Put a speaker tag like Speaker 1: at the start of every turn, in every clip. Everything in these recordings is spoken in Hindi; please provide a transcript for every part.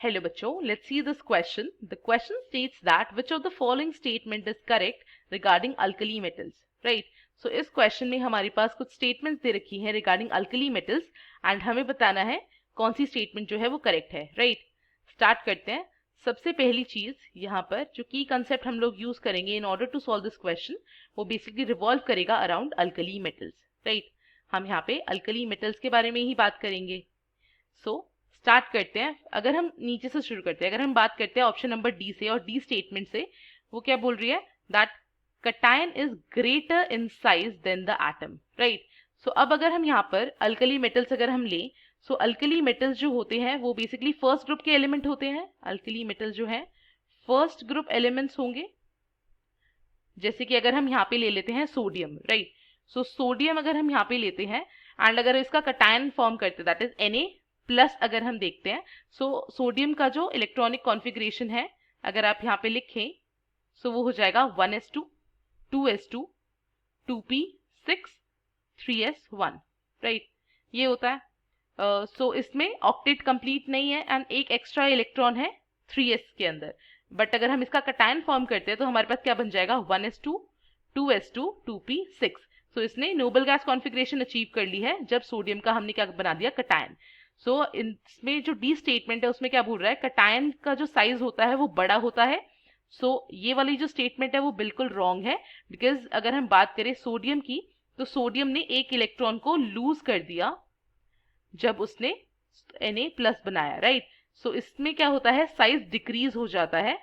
Speaker 1: Hello बच्चों, let's see this question. The question states that which of the following statement is correct regarding alkali metals, right? So इस question में हमारे पास कुछ statements दे रखी हैं regarding alkali metals and हमें बताना है कौन सी statement जो है वो correct है, right? Start करते हैं. सबसे पहली चीज यहाँ पर जो की concept हम लोग use करेंगे in order to solve this question, वो basically revolve करेगा around alkali metals, right? हम यहाँ पे alkali metals के बारे में ही बात करेंगे. So स्टार्ट करते हैं. अगर हम नीचे से शुरू करते हैं, अगर हम बात करते हैं ऑप्शन नंबर डी से और डी स्टेटमेंट से, वो क्या बोल रही है? That cation is greater in size than the atom, right? So अब अगर हम यहाँ पर अल्कली मेटल्स अगर हम लें, सो अल्कली मेटल्स जो होते हैं वो बेसिकली फर्स्ट ग्रुप के एलिमेंट होते हैं. अल्कली मेटल्स जो है फर्स्ट ग्रुप एलिमेंट्स होंगे. जैसे कि अगर हम यहाँ पे ले लेते हैं सोडियम, राइट? सो सोडियम अगर हम यहाँ पे लेते हैं एंड अगर इसका कटायन फॉर्म करते दैट इज Na प्लस अगर हम देखते हैं, सो सोडियम का जो इलेक्ट्रॉनिक कॉन्फ़िगरेशन है अगर आप यहाँ पे लिखें, सो वो हो जाएगा 1s2 2s2 2p6 3s1, right? ये होता है. सो इसमें ऑक्टेट कंप्लीट नहीं है एंड एक एक्स्ट्रा इलेक्ट्रॉन है 3s के अंदर. बट अगर हम इसका कटायन फॉर्म करते हैं तो हमारे पास क्या बन जाएगा? 1s2 2s2 2p6. सो इसने नोबल गैस कॉन्फ़िगरेशन अचीव कर ली है जब सोडियम का हमने क्या बना दिया? कटायन. सो इसमें जो डी स्टेटमेंट है उसमें क्या बोल रहा है? कटायन का जो साइज होता है वो बड़ा होता है. सो ये वाली जो स्टेटमेंट है वो बिल्कुल रॉन्ग है, बिकॉज अगर हम बात करें सोडियम की, तो सोडियम ने एक इलेक्ट्रॉन को लूज कर दिया जब उसने Na+ बनाया, राइट? सो इसमें क्या होता है? साइज डिक्रीज हो जाता है.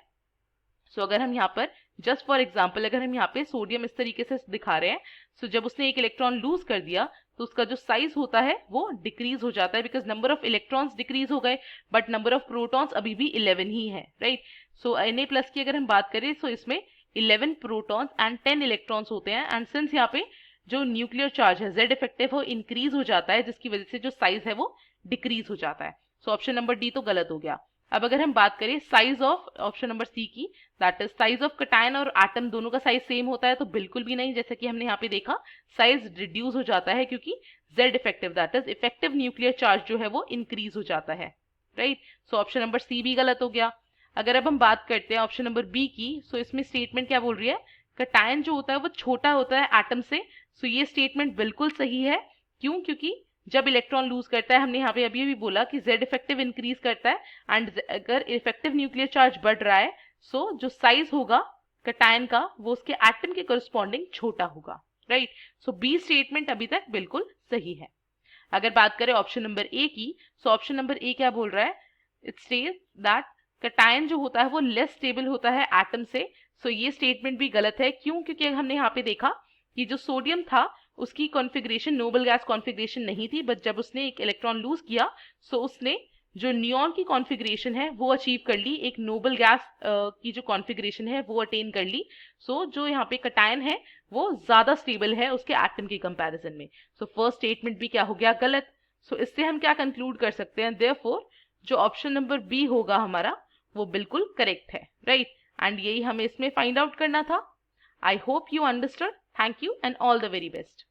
Speaker 1: सो अगर हम यहाँ पर जस्ट फॉर एग्जाम्पल अगर हम यहाँ पे सोडियम इस तरीके से दिखा रहे हैं, सो जब उसने एक इलेक्ट्रॉन लूज कर दिया तो उसका जो साइज होता है वो डिक्रीज हो जाता है, because number of electrons decrease हो गए बट नंबर ऑफ प्रोटॉन्स अभी भी 11 ही है, राइट? सो Na+ की अगर हम बात करें, सो इसमें 11 प्रोटॉन्स एंड 10 इलेक्ट्रॉन्स होते हैं. एंड सिंस यहाँ पे जो न्यूक्लियर चार्ज है Z इफेक्टिव वो इंक्रीज हो जाता है, जिसकी वजह से जो साइज है वो डिक्रीज हो जाता है. सो ऑप्शन नंबर डी तो गलत हो गया. अब अगर हम बात करें size of option number C की, that is size of cation और एटम दोनों का साइज सेम होता है, तो बिल्कुल भी नहीं. जैसे कि हमने यहाँ पे देखा, साइज रिड्यूस हो जाता है क्योंकि Z effective that is effective nuclear charge जो है वो इंक्रीज हो जाता है, right? So option number C भी गलत हो गया. अगर अब हम बात करते हैं ऑप्शन नंबर बी की, सो इसमें स्टेटमेंट क्या बोल रही है? कटायन जो होता है वो छोटा होता है एटम से. सो ये स्टेटमेंट बिल्कुल सही है. क्यों? क्योंकि जब इलेक्ट्रॉन लूज करता है, हमने यहाँ पे अभी भी बोला कि Z इफेक्टिव इंक्रीज करता है एंड अगर इफेक्टिव न्यूक्लियर चार्ज बढ़ रहा है, सो जो साइज होगा कटायन का वो उसके एटम के करस्पॉन्डिंग छोटा होगा, राइट? सो बी स्टेटमेंट अभी तक बिल्कुल सही है. अगर बात करें ऑप्शन नंबर ए की, सो ऑप्शन नंबर ए क्या बोल रहा है? इट स्टेट्स दैट कटायन जो होता है वो लेस स्टेबल होता है एटम से. सो ये स्टेटमेंट भी गलत है. क्यों? क्योंकि हमने यहाँ पे देखा कि जो सोडियम था उसकी कॉन्फ़िगरेशन नोबल गैस कॉन्फ़िगरेशन नहीं थी, बट जब उसने एक इलेक्ट्रॉन लूज किया, सो उसने जो नियॉन की कॉन्फ़िगरेशन है वो अचीव कर ली, एक नोबल गैस की जो कॉन्फ़िगरेशन है वो अटेन कर ली. सो जो यहाँ पे कटायन है वो ज्यादा स्टेबल है उसके एटम के कंपैरिजन में. सो फर्स्ट स्टेटमेंट भी क्या हो गया? गलत. सो इससे हम क्या कंक्लूड कर सकते हैं? देयरफॉर जो ऑप्शन नंबर बी होगा हमारा वो बिल्कुल करेक्ट है, राइट? एंड यही हमें इसमें फाइंड आउट करना था. I hope you understood. Thank you and all the very best.